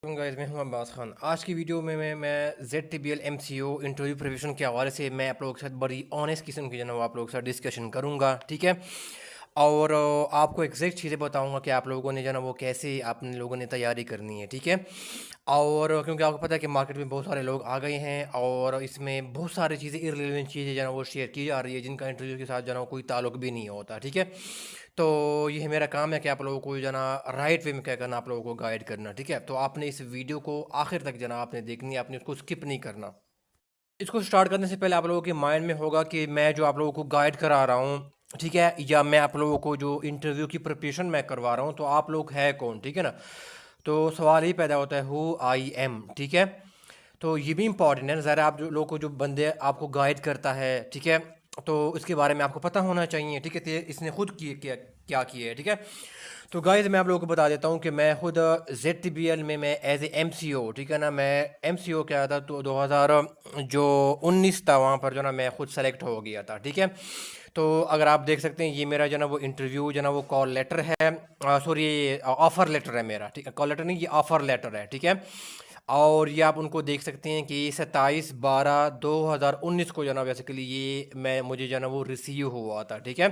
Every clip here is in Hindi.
गाइस मैं हूं अब्बास खान। आज की वीडियो में मैं ZTBL MCO इंटरव्यू प्रिपरेशन के हवाले से मैं आप लोगों के साथ बड़ी ऑनेस्ट किस्म की जो है वो आप लोगों के साथ डिस्कशन करूंगा, ठीक है। और आपको एग्जैक्ट चीज़ें बताऊंगा कि आप लोगों ने जो है ना वो कैसे अपने लोगों ने तैयारी करनी है, ठीक है। और क्योंकि आपको पता है कि मार्केट में बहुत सारे लोग आ गए हैं और इसमें बहुत सारी चीज़ें इररिलेवेंट चीज़ें जो है ना वो शेयर की जा रही है, जिनका इंटरव्यू के साथ जो है ना कोई ताल्लुक भी नहीं होता, ठीक है। तो ये मेरा काम है कि आप लोगों को जो है ना राइट वे में क्या करना, आप लोगों को गाइड करना, ठीक है। तो आपने इस वीडियो को आखिर तक जो है ना आपने देखनी है, आपने उसको स्किप नहीं करना। इसको स्टार्ट करने से पहले आप लोगों के माइंड में होगा कि मैं जो आप लोगों को गाइड करा रहा हूँ, ठीक है, या मैं आप लोगों को जो इंटरव्यू की प्रिपरेशन मैं करवा रहा हूँ, तो आप लोग है कौन, ठीक है ना। तो सवाल ही पैदा होता है हु आई एम, ठीक है। तो ये भी इंपॉर्टेंट है, ज़रा आप जो लोगों को जो बंदे आपको गाइड करता है, ठीक है, तो इसके बारे में आपको पता होना चाहिए, ठीक है। तो इसने खुद किए क्या क्या किए है, ठीक है। तो गाइस मैं आप लोगों को बता देता हूँ कि मैं खुद ZTBL में मैं एज ए MCO, ठीक है ना, मैं MCO क्या था तो 2000 जो 19 था वहाँ पर जो ना मैं खुद सेलेक्ट हो गया था, ठीक है। तो अगर आप देख सकते हैं ये मेरा जो ना वो इंटरव्यू जो ना वो कॉल लेटर है, सॉरी ऑफ़र लेटर है मेरा, ठीक है। कॉल लेटर नहीं, ये ऑफ़र लेटर है, ठीक है। और ये आप उनको देख सकते हैं कि 27/12/2019 को जो ना बेसिकली ये मैं मुझे जो ना वो रिसीव हुआ था, ठीक है।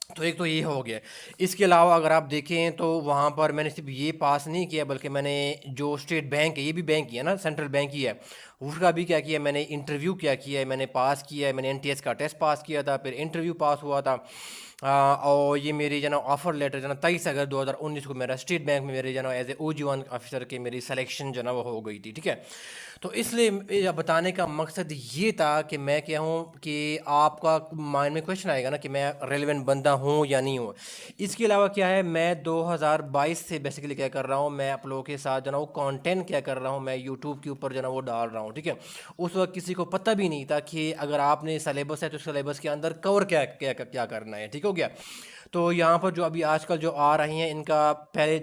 तो एक तो ये हो गया। इसके अलावा अगर आप देखें तो वहाँ पर मैंने सिर्फ ये पास नहीं किया, बल्कि मैंने जो स्टेट बैंक है, ये भी बैंक ही है ना, सेंट्रल बैंक ही है, उसका भी क्या किया, मैंने इंटरव्यू क्या किया है, मैंने पास किया है, मैंने NTS का टेस्ट पास किया था, फिर इंटरव्यू पास हुआ था। और ये मेरी जो ना ऑफ़र लेटर जो ना 23 अगस्त 2019 को मेरा स्टेट बैंक में मेरे जो ना एज ए OG1 ऑफिसर की मेरी सिलेक्शन जो ना वो हो गई थी, ठीक है। तो इसलिए ये बताने का मकसद ये था कि मैं क्या हूँ कि आपका माइंड में क्वेश्चन आएगा ना कि मैं रेलिवेंट बंदा हूँ या नहीं हूँ। इसके अलावा क्या है, मैं 2022 से बेसिकली क्या कर रहा हूँ, मैं आप लोगों के साथ जो ना वो कंटेंट क्या कर रहा हूँ, मैं यूट्यूब के ऊपर जो ना वो डाल रहा हूँ, ठीक है। उस वक्त किसी को पता भी नहीं था कि अगर आपने सिलेबस है तो सिलेबस के अंदर कवर क्या क्या क्या करना है, ठीक हो गया। तो यहाँ पर जो अभी आजकल जो आ रही हैं इनका पहले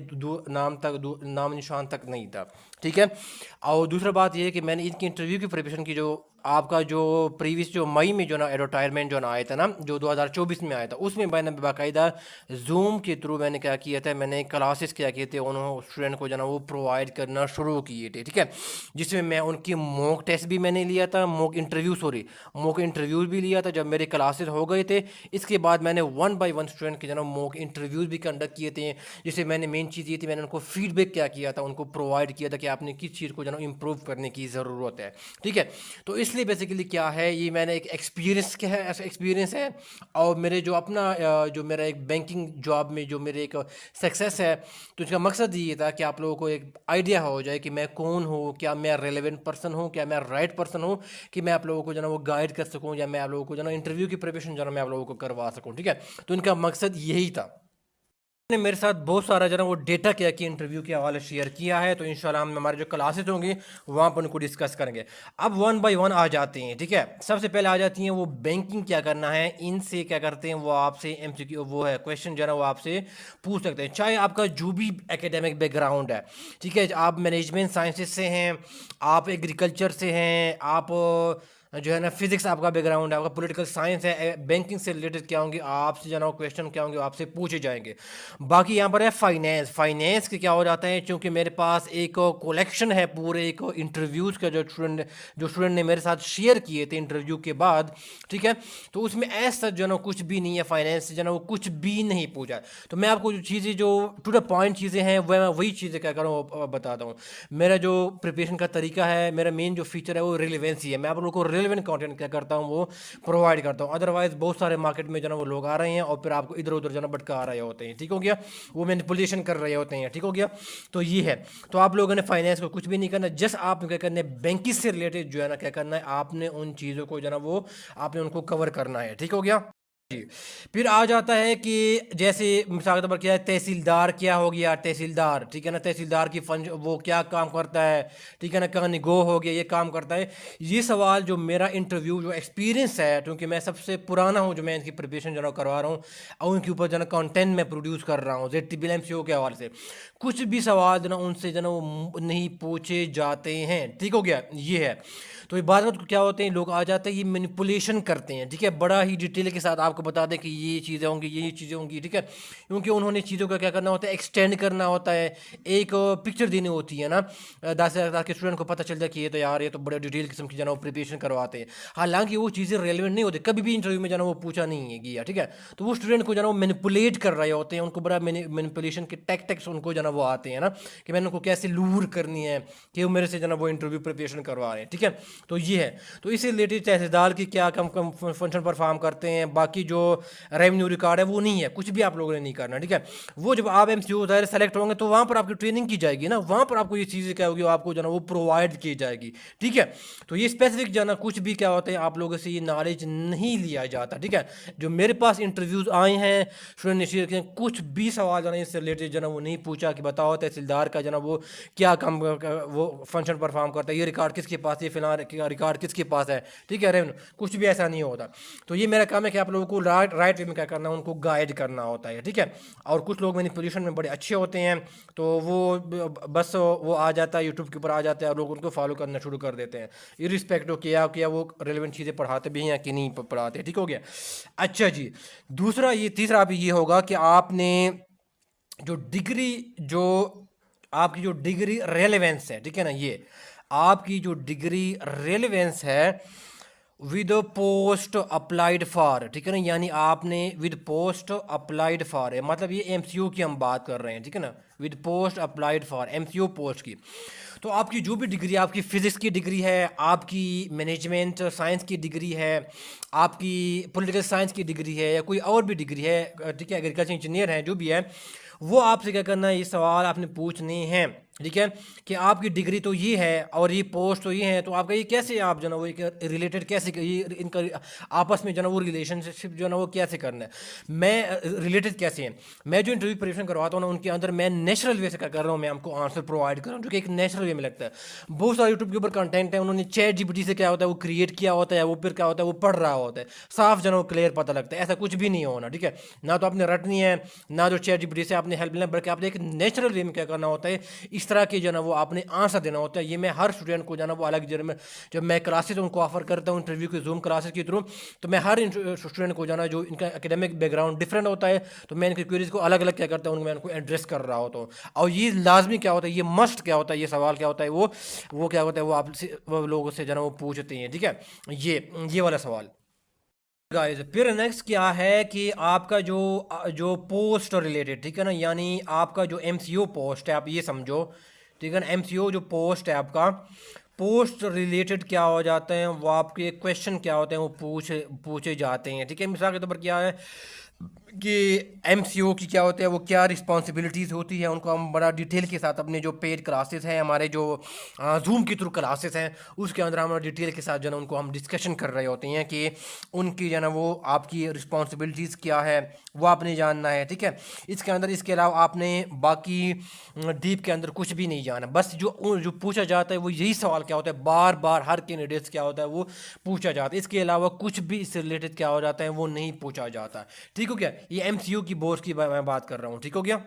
नाम निशान तक नहीं था, ठीक है। और दूसरा बात ये है कि मैंने इनकी इंटरव्यू की प्रिपरेशन की, जो आपका जो प्रीवियस जो मई में जो ना एडवर्टाइजमेंट जो ना आया था ना, जो 2024 में आया था, उसमें मैंने बाकायदा जूम के थ्रू मैंने क्या किया था, मैंने क्लासेस क्या किए थे, उन्होंने स्टूडेंट को जो ना वो प्रोवाइड करना शुरू किए थे, ठीक है। जिसमें मैं उनकी मॉक टेस्ट भी मैंने लिया था, मॉक इंटरव्यूज़ भी लिया था जब मेरे क्लासेस हो गए थे। इसके बाद मैंने 1 बाय 1 स्टूडेंट के जो ना मॉक इंटरव्यूज़ भी कंडक्ट किए थे, जिससे मैंने मेन चीज़ ये थी, मैंने उनको फीडबैक क्या किया था, उनको प्रोवाइड किया था कि आपने किस चीज़ को जो ना इम्प्रूव करने की ज़रूरत है, ठीक है। तो इसलिए बेसिकली क्या है, ये मैंने एक एक्सपीरियंस क्या है, ऐसा एक्सपीरियंस है। और मेरे जो अपना जो मेरा एक बैंकिंग जॉब में जो मेरे एक सक्सेस है, तो इसका मकसद ये था कि आप लोगों को एक आइडिया हो जाए कि मैं कौन हूँ, क्या मैं रेलेवेंट पर्सन हूँ, क्या मैं राइट पर्सन हूँ कि मैं आप लोगों को जो ना वो गाइड कर सकूँ, या मैं आप लोगों को जो ना इंटरव्यू की प्रिपरेशन जो ना मैं आप लोगों को करवा सकूँ, ठीक है। तो इनका मकसद यही था। ने मेरे साथ बहुत सारा जो ना वो डेटा क्या कि इंटरव्यू के हवाले शेयर किया है, तो इंशाल्लाह हम हमारे जो क्लासेस होंगी वहाँ पर उनको डिस्कस करेंगे। अब 1 बाय 1 आ जाते हैं, ठीक है। सबसे पहले आ जाती हैं वो बैंकिंग क्या करना है, इनसे क्या करते हैं वो आपसे MCQ वो है क्वेश्चन जो है ना वो आपसे पूछ सकते हैं, चाहे आपका जो भी एकेडमिक बैकग्राउंड है, ठीक है। आप मैनेजमेंट साइंसेज से हैं, आप एग्रीकल्चर से हैं, आप जो है ना फिजिक्स आपका बैकग्राउंड है, आपका पॉलिटिकल साइंस है, बैंकिंग से रिलेटेड क्या होंगे आपसे जो है ना क्वेश्चन क्या होंगे आपसे पूछे जाएंगे। बाकी यहाँ पर है फाइनेंस के क्या हो जाता है, क्योंकि मेरे पास एक कलेक्शन है पूरे एक इंटरव्यूज़ का जो स्टूडेंट ने मेरे साथ शेयर किए थे इंटरव्यू के बाद, ठीक है। तो उसमें ऐसा जो है ना कुछ भी नहीं है, फाइनेंस से जो है ना वो कुछ भी नहीं पूछा है। तो मैं आपको जो चीज़ें जो टू द पॉइंट चीज़ें हैं वह मैं वही चीज़ें क्या करूँ बताता हूँ। मेरा जो प्रिपरेशन का तरीका है, मेरा मेन जो फीचर है वो रिलेवेंसी है, मैं आप लोगों को रिलेवेंट कंटेंट क्या करता हूँ वो प्रोवाइड करता हूँ। अदरवाइज बहुत सारे मार्केट में जो है ना वो लोग आ रहे हैं और फिर आपको इधर उधर जो है ना भटका रहे होते हैं, ठीक हो गया, वो मैनिपुलेशन कर रहे होते हैं, ठीक हो गया। तो ये है, तो आप लोगों ने फाइनेंस को कुछ भी नहीं करना, जस्ट आप क्या करना है बैंकिंग से रिलेटेड जो है ना क्या करना है, आपने उन चीज़ों को जो है ना वो आपने उनको कवर करना है, ठीक हो गया जी। फिर आ जाता है कि जैसे मिसाल के तौर पर क्या है, तहसीलदार क्या हो गया, तहसीलदार, ठीक है ना, तहसीलदार की फंड वो क्या काम करता है, ठीक है ना, कहाँ निगो हो गया ये काम करता है। ये सवाल जो मेरा इंटरव्यू जो एक्सपीरियंस है, क्योंकि मैं सबसे पुराना हूँ जो मैं इनकी प्रिपरेशन जो ना करवा रहा हूँ और उनके ऊपर जो ना कंटेंट मैं प्रोड्यूस कर रहा हूँ ZTBL MCO के हवाले से, कुछ भी सवाल जो ना उनसे जो ना वो नहीं पूछे जाते हैं, ठीक हो गया, ये है। तो ये बाद में क्या होते हैं, लोग आ जाते हैं ये मैनिपुलेशन करते हैं, ठीक है, बड़ा ही डिटेल के साथ आपको आपको बता दें कि ये चीज़ें होंगी, ये चीज़ें होंगी, ठीक है, क्योंकि उन्होंने चीज़ों का क्या करना होता है, एक्सटेंड करना होता है, एक पिक्चर देनी होती है ना, ताकि स्टूडेंट को पता चल जाए कि ये तो यार ये तो बड़े डिटेल किस्म की जो है वो प्रिपरेशन करवाते हैं। हालांकि वो चीज़ें रेलिवेंट नहीं होती, कभी भी इंटरव्यू में जो है वो पूछा नहीं है गया, ठीक है। तो वो स्टूडेंट को जो है वो मैनिपुलेट कर रहे होते हैं, उनको बड़ा मैनिपुलेशन के टैक्टिक्स उनको जो है वो आते हैं ना, कि मैंने उनको कैसे लूर करनी है कि वो मेरे से जो है वो इंटरव्यू प्रिपरेशन करवा रहे हैं, ठीक है। तो ये है, तो इससे रिलेटेड तहसीलदार की क्या कम कम फंक्शन परफॉर्म करते हैं, बाकी जो रेवेन्यू रिकॉर्ड है वो नहीं है, कुछ भी आप लोगों ने नहीं करना, ठीक है। वो जब आप MCU दायरे सेलेक्ट होंगे तो वहाँ पर आपकी ट्रेनिंग की जाएगी ना, वहाँ पर आपको ये चीज़ें क्या होगी, आपको जो है वो प्रोवाइड की जाएगी, ठीक है। तो ये स्पेसिफिक जो है कुछ भी क्या होता है आप लोगों से ये नॉलेज नहीं लिया जाता, ठीक है। जो मेरे पास इंटरव्यूज़ आए हैं स्टूडेंट ने शेयर किए, कुछ भी सवाल जो है इससे रिलेटेड जो है वो नहीं पूछा कि बताओ तहसीलदार का जो है वो क्या काम वो फंक्शन परफॉर्म करता है, ये रिकॉर्ड किसके पास, ये फिलहाल रिकॉर्ड किसके पास है, ठीक है, रेवेन्यू, कुछ भी ऐसा नहीं होता। तो ये मेरा काम है कि आप लोगों को राइट वे में क्या करना है, उनको गाइड करना होता है, ठीक है। और कुछ लोग मैनिपुलेशन में बड़े अच्छे होते हैं, तो वो बस वो आ जाता है यूट्यूब के ऊपर आ जाता है और लोग उनको फॉलो करना शुरू कर देते हैं, इरिस्पेक्ट हो किया वो रेलिवेंट चीज़ें पढ़ाते भी हैं कि नहीं पढ़ाते, ठीक हो गया। अच्छा जी, दूसरा ये तीसरा भी ये होगा कि आपने जो डिग्री जो आपकी जो डिग्री रेलेवेंस है, ठीक है ना, ये आपकी जो डिग्री रेलेवेंस है विद पोस्ट अप्लाइड फॉर, ठीक है ना, यानी आपने विद पोस्ट अप्लाइड फॉर है, मतलब ये MCU की हम बात कर रहे हैं, ठीक है ना, with post applied for MCU post की। तो आपकी जो भी डिग्री, आपकी फिजिक्स की डिग्री है, आपकी मैनेजमेंट साइंस की डिग्री है, आपकी पॉलिटिकल साइंस की डिग्री है, या कोई और भी डिग्री है, ठीक है, एग्रीकल्चर इंजीनियर है, जो भी है, वो आपसे क्या करना है, ये सवाल आपने पूछने हैं, ठीक है, कि आपकी डिग्री तो ये है और ये पोस्ट तो ये है, तो आपका ये कैसे आप जो ना वो एक रिलेटेड कैसे ये इनका आपस में जो ना वो रिलेशनशिप जो ना वो कैसे करना है, मैं रिलेटेड कैसे हैं। मैं जो इंटरव्यू प्रिपरेशन करवाता हूँ ना उनके अंदर मैं नेचुरल वे से क्या कर रहा हूँ, मैं आपको आंसर प्रोवाइड कर रहा हूँ जो कि एक नेचुरल वे में लगता है। बहुत सारे यूट्यूब के ऊपर कंटेंट है, उन्होंने ChatGPT से क्या होता है वो क्रिएट किया होता है, वो फिर क्या होता है वो पढ़ रहा होता है, साफ जो ना वो क्लियर पता लगता है, ऐसा कुछ भी नहीं होना, ठीक है। ना तो आपने रटनी है, ना जो ChatGPT से आपने हेल्प लेना, बल्कि आपने एक नेचुरल वे में क्या करना होता है, इस तरह के जो ना वो आपने आंसर देना होता है। ये मैं हर स्टूडेंट को जो ना वो अलग जब मैं क्लासेस उनको ऑफर करता हूँ इंटरव्यू के जूम क्लासेस के थ्रू, तो मैं हर स्टूडेंट को जाना जो इनका एकेडमिक बैकग्राउंड डिफरेंट होता है, तो मैं इनकी क्वेरीज को अलग अलग क्या करता हूँ, मैं उनको एड्रेस कर रहा होता हूँ। और ये लाजमी क्या होता है, ये मस्ट क्या होता है, ये सवाल क्या होता है, वो क्या होता है, वो आपसे वो लोगों से जो ना वो पूछते हैं, ठीक है, ये वाला सवाल। गाइस फिर नेक्स्ट क्या है कि आपका जो जो पोस्ट रिलेटेड, ठीक है ना, यानी आपका जो MCU पोस्ट है, आप ये समझो, ठीक है ना, MCU जो पोस्ट है आपका, पोस्ट रिलेटेड क्या हो जाते हैं, वो आपके क्वेश्चन क्या होते हैं वो पूछे जाते हैं, ठीक है। मिसाल के तौर पर क्या है कि MCU की क्या होता है, वो क्या रिस्पॉन्सिबिलिटीज़ होती है, उनको हम बड़ा डिटेल के साथ अपने जो पेड क्लासेस हैं, हमारे जो जूम के थ्रू क्लासेस हैं, उसके अंदर हम डिटेल के साथ जो है उनको हम डिस्कशन कर रहे होते हैं कि उनकी जो है ना वो आपकी रिस्पॉन्सिबिलिटीज़ क्या है वो आपने जानना है, ठीक है। इसके अंदर इसके अलावा आपने बाकी डीप के अंदर कुछ भी नहीं जाना, बस जो पूछा जाता है वो यही सवाल क्या होता है, बार बार हर कैंडिडेट्स क्या होता है वो पूछा जाता है, इसके अलावा कुछ भी इससे रिलेटेड क्या हो जाता है वो नहीं पूछा जाता, ठीक हो गया। ये MCU की बोर्ड की मैं बात कर रहा हूँ, ठीक हो गया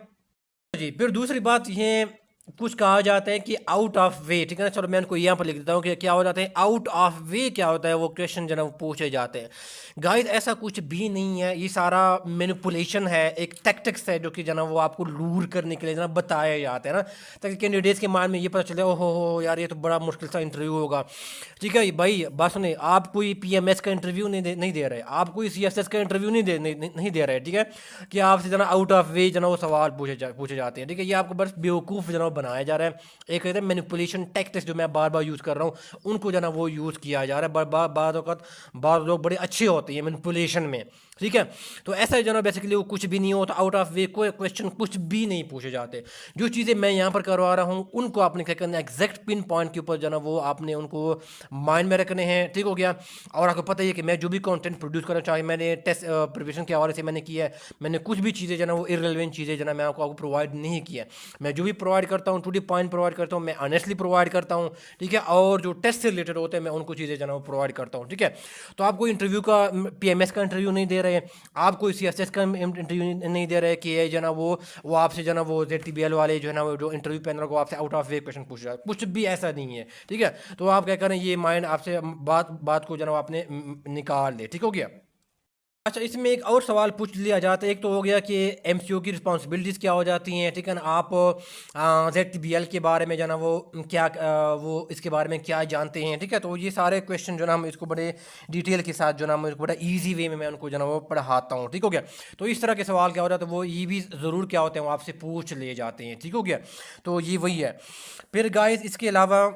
जी। फिर दूसरी बात ये कुछ कहा जाता है कि आउट ऑफ वे, ठीक है ना, चलो मैं इनको यहाँ पर लिख देता हूँ कि क्या हो जाता है आउट ऑफ वे, क्या होता है वो क्वेश्चन जो है वो पूछे जाते हैं। गाइस ऐसा कुछ भी नहीं है, ये सारा मैनिपुलेशन है, एक टैक्टिक्स है जो कि जो ना वो आपको लूर करने के लिए ना बताया जाता है ना, ताकि कैंडिडेट्स के माइंड में ये पता चले ओहो हो यार ये तो बड़ा मुश्किल सा इंटरव्यू होगा, ठीक है भाई। बात सुने, आप कोई PMS का इंटरव्यू नहीं दे रहे, आप कोई CSS का इंटरव्यू नहीं दे रहे, ठीक है, कि आपसे जना आउट ऑफ वे जना वो सवाल पूछे जाते हैं, ठीक है। ये आपको बस बेवकूफ़ जना बनाया जा रहा है, एक कहते हैं मैनिपुलेशन टैक्टिक्स जो मैं बार बार यूज़ कर रहा हूँ, उनको जना वो यूज़ किया जा रहा है। बाद लोग बड़े अच्छे होते हैं मैनिपुलेशन में, ठीक है। तो ऐसा जना बेसिकली वो कुछ भी नहीं होता, आउट ऑफ वे कोई क्वेश्चन कुछ भी नहीं पूछे जाते। जो चीज़ें मैं यहाँ पर करवा रहा हूँ उनको आपने क्या करना है, एग्जैक्ट पिन पॉइंट के ऊपर जना वो आपने उनको माइंड में रखने हैं, ठीक हो गया। और आपको पता ही है कि मैं जो भी कंटेंट प्रोड्यूस करना चाहे, मैंने टेस्ट प्रिपरेशन के हवाले से मैंने किया है, मैंने कुछ भी चीज़ें जना वो इररिलेवेंट चीज़ें जना मैं आपको प्रोवाइड नहीं किया। मैं जो भी प्रोवाइड करता हूँ टू दी पॉइंट प्रोवाइड करता हूँ, मैं ऑनेस्टली प्रोवाइड करता हूँ, ठीक है। और जो टेस्ट से रिलेटेड होते हैं मैं उनको चीज़ें जना वो प्रोवाइड करता हूँ, ठीक है। तो आप कोई इंटरव्यू का PMS का इंटरव्यू नहीं दे रहे, आप कोई CSS का इंटरव्यू नहीं दे रहे कि ये जना वो आपसे जना वो ZTBL वाले जो है ना वो जो इंटरव्यू पैनल को आपसे आउट ऑफ वे क्वेश्चन पूछ रहा है, कुछ भी ऐसा नहीं है, ठीक है। तो आप क्या करें, ये माइंड आपसे बात को जना आपने निकाल दे, ठीक हो गया। अच्छा, इसमें एक और सवाल पूछ लिया जाता है। एक तो हो गया कि एमसीओ की रिस्पॉन्सिबिलिटीज़ क्या हो जाती हैं, ठीक है ना। आप जेडबीएल के बारे में जो है ना वो क्या वो इसके बारे में क्या जानते हैं, ठीक है। तो ये सारे क्वेश्चन जो ना हम इसको बड़े डिटेल के साथ जो ना मैं बड़ा इजी वे में मैं उनको जो ना वो पढ़ाता हूँ, ठीक हो गया। तो इस तरह के सवाल क्या होता है, तो वो ये भी ज़रूर क्या होते हैं, वो आपसे पूछ ले जाते हैं, ठीक हो गया। तो ये वही है। फिर गाइस इसके अलावा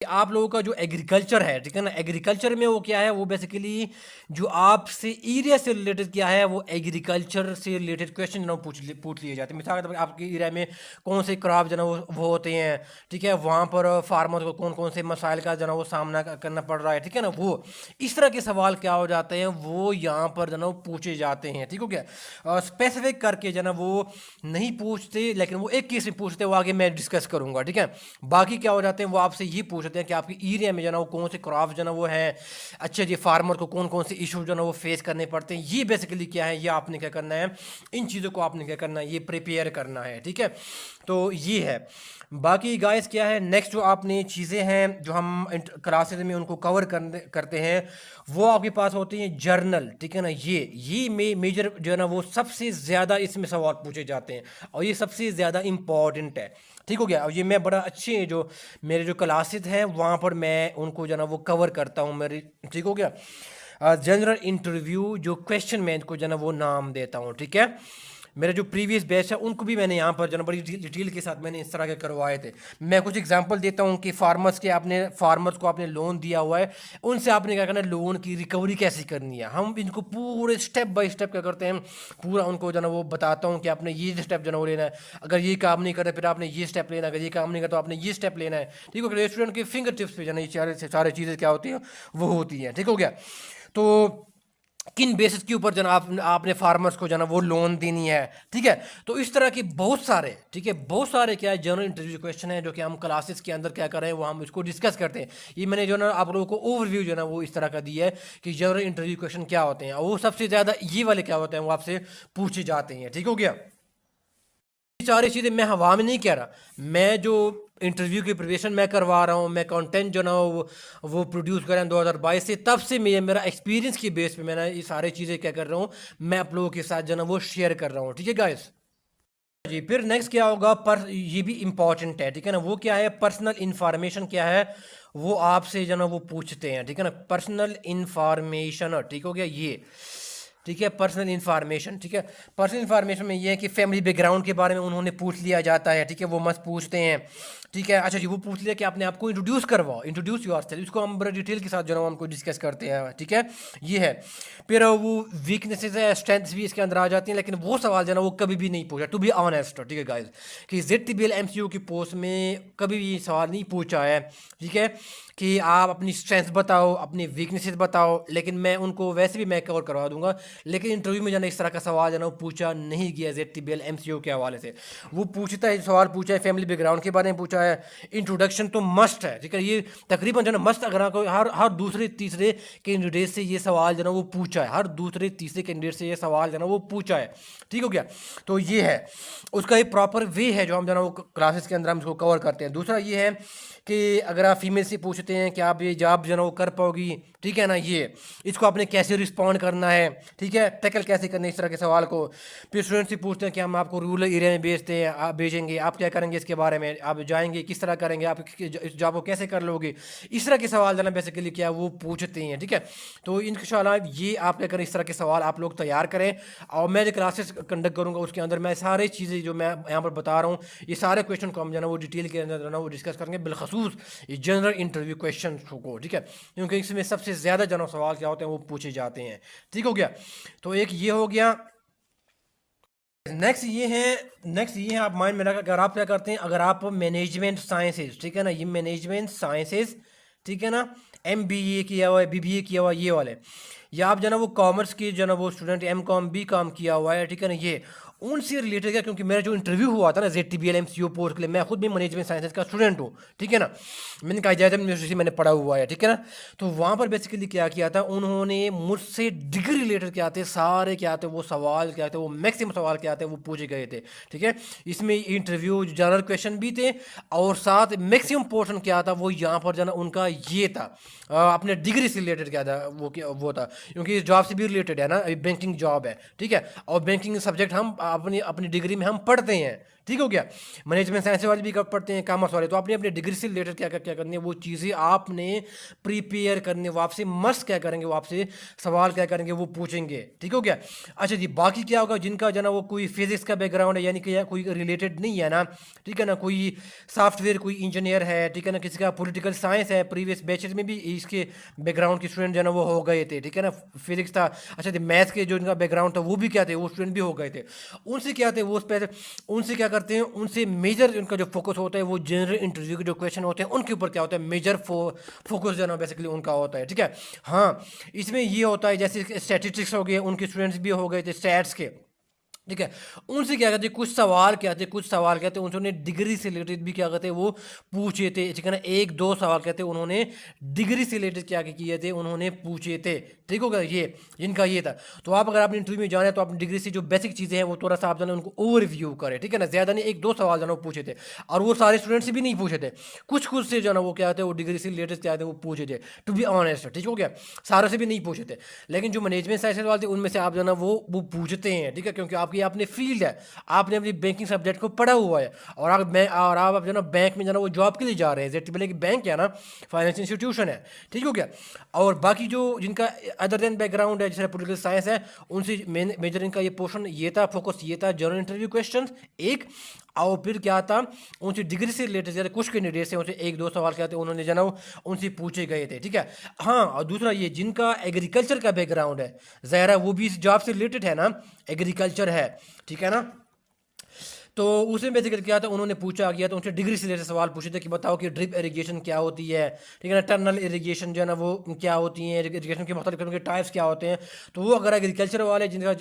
कि आप लोगों का जो एग्रीकल्चर है, ठीक है ना, एग्रीकल्चर में वो क्या है, वो बेसिकली जो आपसे एरिया से रिलेटेड क्या है, वो एग्रीकल्चर से रिलेटेड क्वेश्चन जो पूछ लिए जाते हैं। मिसाल के तौर पर आपके एरिया में कौन से क्रॉप जो है वो होते हैं, ठीक है, वहाँ पर फार्मर को कौन कौन से मसाइल का जो है वो सामना करना पड़ रहा है, ठीक है ना। वो इस तरह के सवाल क्या हो जाते हैं, वो यहाँ पर जो है वो पूछे जाते हैं, ठीक हो गया। स्पेसिफिक करके जो है वो नहीं पूछते, लेकिन वो एक केस में पूछते हैं, वो आगे मैं डिस्कस करूँगा, ठीक है। बाकी क्या हो जाते हैं, वो आपसे ये पूछते हैं कि आपकी एरिया में जो ना वो कौन से क्रॉप जो ना वो है, अच्छा जी, फार्मर को कौन कौन से इशू जो ना वो फेस करने पड़ते हैं। ये बेसिकली क्या है, ये आपने क्या करना है, इन चीज़ों को आपने क्या करना है, ये प्रिपेयर करना है, ठीक है। तो ये है। बाकी गाइस क्या है, नेक्स्ट जो आपने चीज़ें हैं जो हम क्लासेस में उनको कवर करते हैं, वो आपके पास होती हैं जर्नल, ठीक है ना। ये मेजर जो है ना वो सबसे ज़्यादा इसमें सवाल पूछे जाते हैं, और ये सबसे ज़्यादा इम्पॉर्टेंट है, ठीक हो गया। और ये मैं बड़ा अच्छे जो मेरे जो क्लासेस हैं वहाँ पर मैं उनको जो है ना वो कवर करता हूँ मेरी, ठीक हो गया। जनरल इंटरव्यू जो क्वेश्चन मैं इनको जो है ना वो नाम देता हूँ, ठीक है। मेरे जो प्रीवियस बैच है उनको भी मैंने यहाँ पर जो है ना बड़ी डिटेल के साथ मैंने इस तरह के करवाए थे। मैं कुछ एग्जांपल देता हूँ कि फार्मर्स को आपने लोन दिया हुआ है, उनसे आपने क्या करना है, लोन की रिकवरी कैसे करनी है। हम इनको पूरे स्टेप बाय स्टेप क्या करते हैं, पूरा उनको जो है ना वो बताता हूँ कि आपने ये स्टेप जो है ना वो लेना है, अगर ये काम नहीं करे फिर आपने ये स्टेप लेना है, अगर ये काम नहीं करता तो आपने ये स्टेप लेना है, ठीक हो गया। स्टूडेंट के फिंगर टिप्स पे जो है ना ये सारी चीज़ें क्या होती हैं, वो होती हैं, ठीक हो गया। तो किन बेसिस के ऊपर जना आपने फार्मर्स को जना वो लोन देनी है, ठीक है। तो इस तरह के बहुत सारे, ठीक है, बहुत सारे क्या है जनरल इंटरव्यू क्वेश्चन है जो कि हम क्लासेस के अंदर क्या कर रहे हैं, वो हम इसको डिस्कस करते हैं। ये मैंने जो ना आप लोगों को ओवरव्यू जो है ना वो इस तरह का दिया है कि जनरल इंटरव्यू क्वेश्चन क्या होते हैं, और वो सबसे ज़्यादा ये वाले क्या होते हैं, वो आपसे पूछे जाते हैं, ठीक हो गया। सारी चीज़ें मैं हवा में नहीं कह रहा, मैं जो इंटरव्यू की प्रिपरेशन मैं करवा रहा हूँ, मैं कंटेंट जो ना वो प्रोड्यूस कर रहा हूँ 2022 से, तब से मेरा एक्सपीरियंस की बेस पे मैं ये सारी चीज़ें क्या कर रहा हूँ, मैं आप लोगों के साथ जो ना वो शेयर कर रहा हूँ, ठीक है गाइस जी। फिर नेक्स्ट क्या होगा, पर ये भी इंपॉर्टेंट है, ठीक है ना। वो क्या है, पर्सनल इंफॉर्मेशन क्या है, वो आपसे जो ना वो पूछते हैं, ठीक है ना। पर्सनल इंफॉर्मेशन, ठीक हो गया ये, ठीक है। पर्सनल इन्फॉर्मेशन, ठीक है। पर्सनल इन्फॉर्मेशन में ये है कि फैमिली बैकग्राउंड के बारे में उन्होंने पूछ लिया जाता है, ठीक है, वो मस्त पूछते हैं, ठीक है। अच्छा जी, वो पूछ लिया कि आपने आपको इंट्रोड्यूस करवाओ, इंट्रोड्यूस योर सेल्फ, इसको हम बड़ा डिटेल के साथ जो है हमको डिस्कस करते हैं, ठीक है। ये है। फिर वो वीकनेसेस है, स्ट्रेंथ्स भी इसके अंदर आ जाती हैं, लेकिन वो सवाल जो है ना वो कभी भी नहीं पूछा, टू बी ऑनेस्ट, ठीक है गाइस, कि ZTBL MCU की पोस्ट में कभी भी ये सवाल नहीं पूछा है, ठीक है, कि आप अपनी स्ट्रेंथ बताओ, अपनी वीकनेसेस बताओ, लेकिन मैं उनको वैसे भी मैं कवर करवा दूंगा। लेकिन इंटरव्यू में जाना इस तरह का सवाल जो है ना वो पूछा नहीं गया ZTBL MCU के हवाले से। वो पूछता है, सवाल पूछा है फैमिली बैकग्राउंड के बारे में पूछा है, इंट्रोडक्शन तो मस्ट है, ठीक है, ये तकरीबन जो है ना मस्ट, अगर आपको हर दूसरे तीसरे कैंडिडेट से ये सवाल जो है ना वो पूछा है, हर दूसरे तीसरे कैंडिडेट से ये सवाल जो है ना वो पूछा है, ठीक हो गया। तो ये है, उसका एक प्रॉपर वे है जो हम जो है ना वो क्लासेस के अंदर हम इसको कवर करते हैं। दूसरा ये है कि अगर आप फीमेल से पूछते हैं कि आप ये जॉब जो है ना वो कर पाओगी, ठीक है ना, ये इसको आपने कैसे रिस्पॉन्ड करना है, ठीक है, टैकल कैसे करना है इस तरह के सवाल को। फिर स्टूडेंट से पूछते हैं कि हम आपको रूरल एरिया में भेजते हैं, आप भेजेंगे, आप क्या करेंगे इसके बारे में, आप जाएंगे किस तरह करेंगे, आप इस जॉब को कैसे कर लोगे, इस तरह के सवाल जो है बेसिकली क्या वो पूछते हैं, ठीक है। तो इंशाल्लाह ये आप क्या करें, इस तरह के सवाल आप लोग तैयार करें, और मैं जो क्लासेस कंडक्ट करूँगा उसके अंदर मैं सारी चीज़ें जो मैं यहाँ पर बता रहा हूँ, ये सारे क्वेश्चन को हम जो है वो डिटेल के अंदर जो है वो डिस्कस करेंगे, बिलखसूस ये जनरल इंटरव्यू क्वेश्चन को, ठीक है, क्योंकि इसमें सबसे ज़्यादा जनरल सवाल क्या होते हैं वो पूछे जाते हैं, ठीक हो गया। तो एक ये हो गया। नेक्स्ट ये है आप माइंड में रखा, अगर आप क्या करते हैं, अगर आप मैनेजमेंट साइंसेज, ठीक है ना, ये मैनेजमेंट साइंसेज, ठीक है ना, MBA किया हुआ है, BBA किया हुआ है, ये वाले, या आप जो ना वो कॉमर्स की जो ना वो स्टूडेंट MCOM BCOM किया हुआ है, ठीक है ना, ये, उनसे रिलेटेड क्या, क्योंकि मेरा जो इंटरव्यू हुआ था ना ZTBL MCO पोस्ट के लिए, मैं खुद भी मैनेजमेंट साइंसेज का स्टूडेंट हूँ, ठीक है ना, मैंने कहा जाए यूनिवर्सिटी मैंने पढ़ा हुआ है, ठीक है ना। तो वहाँ पर बेसिकली क्या किया था उन्होंने मुझसे डिग्री रिलेटेड क्या थे सारे क्या थे वो सवाल क्या थे, वो मैक्सिमम सवाल क्या थे वो पूछे गए थे, ठीक है। इसमें इंटरव्यू जनरल क्वेश्चन भी थे और साथ मैक्सिमम पोर्शन क्या था वो यहाँ पर जाना उनका ये था अपने डिग्री से रिलेटेड क्या था वो था, क्योंकि इस जॉब से भी रिलेटेड है ना, बैंकिंग जॉब है, ठीक है। और बैंकिंग सब्जेक्ट हम अपनी अपनी डिग्री में हम पढ़ते हैं, ठीक हो गया। मैनेजमेंट साइंस वाले भी पढ़ते हैं, कॉमर्स वाले, तो अपनी अपनी डिग्री से रिलेटेड क्या करनी है वो चीज़ें आपने प्रिपेयर करनी, वो आपसे मस्त क्या करेंगे, वो आपसे सवाल क्या करेंगे वो पूछेंगे, ठीक हो गया। अच्छा जी, बाकी क्या होगा जिनका जो ना वो कोई फिजिक्स का बैकग्राउंड है, यानी कि कोई रिलेटेड नहीं है ना, ठीक है ना, कोई सॉफ्टवेयर कोई इंजीनियर है, ठीक है ना, किसी का पॉलिटिकल साइंस है, प्रीवियस बैचेज में भी इसके बैकग्राउंड के स्टूडेंट जो ना वो हो गए थे, ठीक है ना, फिजिक्स था। अच्छा जी, मैथ्स के जो इनका बैकग्राउंड था वो भी क्या थे, वो स्टूडेंट भी हो गए थे। उनसे क्या थे वो उनसे क्या करते हैं, उनसे मेजर उनका जो फोकस होता है वो जनरल इंटरव्यू के जो क्वेश्चन होते हैं उनके ऊपर क्या होता है, मेजर फोकस जो है ना बेसिकली उनका होता है, ठीक है। हाँ, इसमें ये होता है जैसे स्टैटिस्टिक्स हो गए, उनके स्टूडेंट्स भी हो गए थे स्टैट्स के, ठीक है। उनसे क्या कहते हैं, कुछ सवाल कहते हैं उन्होंने डिग्री से रिलेटेड भी क्या कहते हैं वो पूछे थे, ठीक है ना। एक दो सवाल कहते हैं उन्होंने डिग्री से रिलेटेड क्या किए थे, उन्होंने पूछे थे, ठीक होगा। ये जिनका ये था, तो आप अगर आपने इंटरव्यू में जाना है तो अपनी डिग्री से जो बेसिक चीज़ें हैं वो थोड़ा सा आप जाना उनको ओवरव्यू करें, ठीक है ना। ज़्यादा नहीं, एक दो सवाल जाना वो पूछे थे, और वो सारे स्टूडेंट से भी नहीं पूछे थे, कुछ से जो ना वो क्या थे वो डिग्री से रिलेटेड क्या थे वो पूछे थे, टू बी ऑनेस्ट, ठीक हो गया। सारों से भी नहीं पूछे थे, लेकिन जो मैनेजमेंट साइंस वाले थे उनमें से आप जो ना वो पूछते हैं, ठीक है, क्योंकि आपकी अपनी फील्ड है, आपने अपनी बैंकिंग सब्जेक्ट को पढ़ा हुआ है, और आप जो ना बैंक में जाना वो जॉब के लिए जा रहे हैं, ZTBL की बैंक है ना, फाइनेंशियल इंस्टीट्यूशन है, ठीक हो गया। और बाकी जो जिनका अदर देन बैकग्राउंड है जैसे पॉलिटिकल साइंस है, उनसे मेजर इनका ये पोर्शन ये था, फोकस ये था जनरल इंटरव्यू क्वेश्चन एक, और फिर क्या था उनसे डिग्री से रिलेटेड जैसे कुछ कैंडिडेट्स हैं उनसे एक दो सवाल क्या थे उन्होंने जाना उनसे पूछे गए थे, ठीक है। हाँ, और दूसरा ये जिनका एग्रीकल्चर का बैकग्राउंड है, ज़ाहिर है वो भी इस जॉब से रिलेटेड है ना, एग्रीकल्चर है, ठीक है ना। तो उसमें बेसिकली क्या था उन्होंने पूछा गया, तो उनसे डिग्री से रिलेटेड सवाल पूछे थे कि बताओ कि ड्रिप इरिगेशन क्या होती है, ठीक है ना, टर्नल इरिगेशन जो है ना वो क्या होती है, इरिगेशन के मुख्तलिफ किस्म के टाइप्स क्या होते हैं। तो वो अगर एग्रीकल्चर वाले जिनका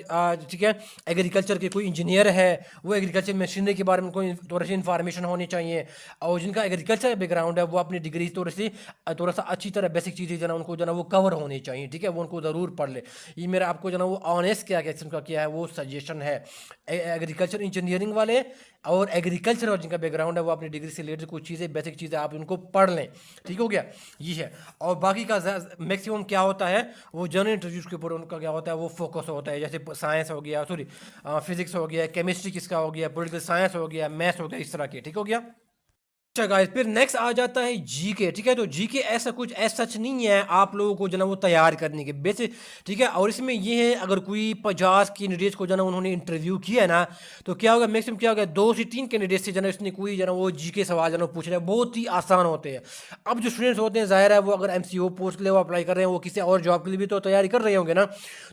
ठीक है एग्रीकल्चर के कोई इंजीनियर है, वो एग्रीकल्चर मशीनरी के बारे में कोई थोड़ी सी इन्फॉर्मेशन होनी चाहिए, और जिनका एग्रीकल्चर बैकग्राउंड है वो अपनी डिग्री थोड़ा सा अच्छी तरह बेसिक चीज़ें जो ना उनको जो ना वो कवर होनी चाहिए, ठीक है, वो उनको ज़रूर पढ़ ले। ये मेरा आपको जो ना वो ऑनेस्ट क्या किस्म का क्या है वो सजेशन है। एग्रीकल्चर इंजीनियरिंग वाले और एग्रीकल्चर और जिनका बैकग्राउंड है वो अपनी डिग्री से रिलेटेड कुछ चीज़ें बेसिक चीज़ें आप उनको पढ़ लें, ठीक हो गया। ये है, और बाकी का मैक्सिमम क्या होता है वो जनरल इंटरव्यूज के ऊपर उनका क्या होता है वो फोकस होता है, जैसे साइंस हो गया, सॉरी फिजिक्स हो गया, केमिस्ट्री किसका हो गया, पॉलिटिकल साइंस हो गया, मैथ्स हो गया, इस तरह के, ठीक हो गया। अच्छा गाइस, फिर नेक्स्ट आ जाता है जीके, ठीक है। तो जीके ऐसा कुछ सच नहीं है आप लोगों को जो ना वो तैयार करने के बेसिक, ठीक है। और इसमें ये है अगर कोई 50 कैंडिडेट्स को जो ना उन्होंने इंटरव्यू किया है ना, तो क्या होगा मैक्सिमम क्या होगा 2 से 3 कैंडिडेट से जो ना इसने कोई जो ना वो जीके सवाल जो ना पूछ रहे हैं, बहुत ही आसान होते हैं। अब जो स्टूडेंट्स होते हैं ज़ाहिर है वो अगर MCO पोस्ट के लिए वो अप्लाई कर रहे हैं, वो किसी और जॉब के लिए भी तो तैयारी कर रहे होंगे ना,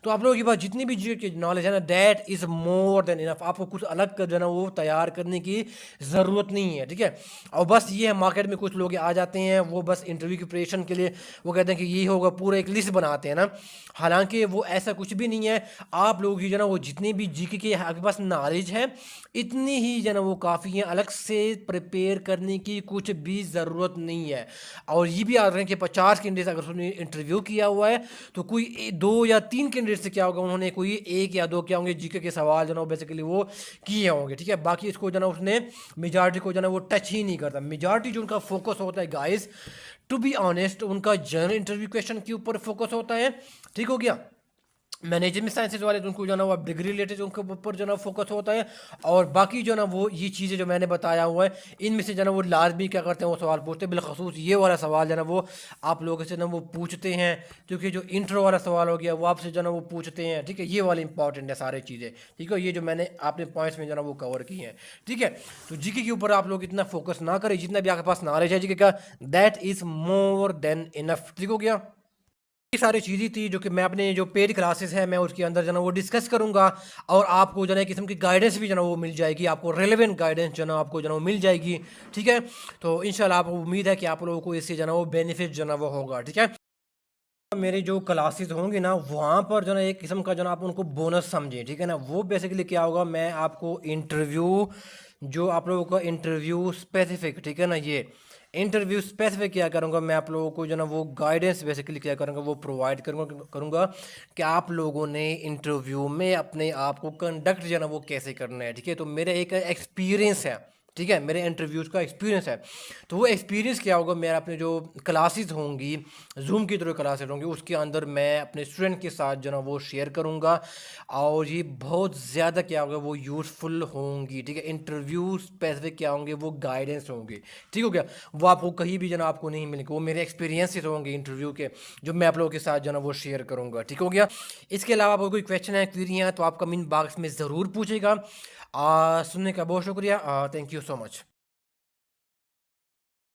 तो आप लोगों के पास जितनी भी जीके की नॉलेज है ना that is more than enough, आपको कुछ अलग कर जो ना वो तैयार करने की ज़रूरत नहीं है, ठीक है। और बस ये है मार्केट में कुछ लोग आ जाते हैं वो बस इंटरव्यू की प्रिपरेशन के लिए वो कहते हैं कि ये होगा, पूरा एक लिस्ट बनाते हैं ना, हालांकि वो ऐसा कुछ भी नहीं है। आप लोग ही जो ना वो जितनी भी जीके के आपके पास नॉलेज है इतनी ही जो ना वो काफ़ी है, अलग से प्रिपेयर करने की कुछ भी ज़रूरत नहीं है। और ये भी याद रखें कि 50 कैंडिडेट अगर उन्होंने इंटरव्यू किया हुआ है तो कोई 2 या 3 कैंडिडेट से क्या होगा उन्होंने कोई 1 या 2 क्या होंगे जीके के सवाल जो ना बेसिकली वो किए होंगे, ठीक है। बाकी इसको जो ना उसने मेजॉरिटी को जो ना वो टच ही नहीं करता। मेजॉरिटी जो उनका फोकस होता है गाइस, टू बी ऑनेस्ट, उनका जनरल इंटरव्यू क्वेश्चन के ऊपर फोकस होता है, ठीक हो गया। मैनेजमेंट साइंसेज वाले तो उनको जो ना वो डिग्री रिलेटेड उनके ऊपर जो ना फोकस होता है, और बाकी जो ना वो ये चीज़ें जो मैंने बताया हुआ है इनमें से जो ना वो लाजमी क्या करते हैं वो सवाल पूछते हैं। बिलखसूस ये वाला सवाल जो ना वो आप लोगों से ना वो पूछते हैं, क्योंकि जो इंट्रो वाला सवाल हो गया वो आपसे जो ना वो पूछते हैं, ठीक है। ये वाली इंपॉर्टेंट है सारी चीज़ें, ठीक है। ये जो मैंने आपने पॉइंट्स में जो ना वो कवर की हैं, ठीक है। तो जीके के ऊपर आप लोग इतना फोकस ना करें, जितना भी आपके पास नॉलेज है जीके का that is more than enough, ठीक हो गया। ये सारी चीज़ें थी जो कि मैं अपने जो पेड क्लासेस है मैं उसके अंदर जो ना वो डिस्कस करूंगा, और आपको जो है किस्म की गाइडेंस भी जो ना वो मिल जाएगी, आपको रेलेवेंट गाइडेंस जो ना आपको जो ना वो मिल जाएगी, ठीक है। तो इंशाल्लाह आपको उम्मीद है कि आप लोगों को इससे जो ना वो बेनिफिट जो ना वो होगा, ठीक है। मेरी जो क्लासेस होंगी ना वहाँ पर जो ना एक किस्म का जो ना आप उनको बोनस समझें, ठीक है ना। वो बेसिकली क्या होगा, मैं आपको इंटरव्यू, जो आप लोगों का इंटरव्यू स्पेसिफिक, ठीक है ना, ये इंटरव्यू स्पेसिफिक क्या करूँगा, मैं आप लोगों को जो ना वो गाइडेंस बेसिकली क्या करूँगा, वो प्रोवाइड करूँगा कि आप लोगों ने इंटरव्यू में अपने आप को कंडक्ट जो है ना वो कैसे करना है, ठीक है। तो मेरा एक एक्सपीरियंस है, ठीक है, मेरे इंटरव्यूज़ का एक्सपीरियंस है। तो वो एक्सपीरियंस क्या होगा, मेरा अपने जो क्लासेस होंगी, जूम की तरह क्लासेस होंगी, उसके अंदर मैं अपने स्टूडेंट के साथ जो ना वो शेयर करूँगा, और ये बहुत ज़्यादा क्या होगा, वो यूज़फुल होंगी, ठीक है। इंटरव्यू स्पेसिफिक क्या होंगे, वो गाइडेंस होंगे, ठीक हो गया। वो आपको कहीं भी जो ना आपको नहीं मिलेंगे, वो मेरे एक्सपीरियंसेस होंगे इंटरव्यू के, जो मैं आप लोगों के साथ जो ना वो शेयर करूँगा, ठीक हो गया। इसके अलावा आपको कोई क्वेश्चन है, क्वेरी हैं, तो आप कमेंट बॉक्स में ज़रूर पूछेगा। सुनने का बहुत शुक्रिया। Thank you so much.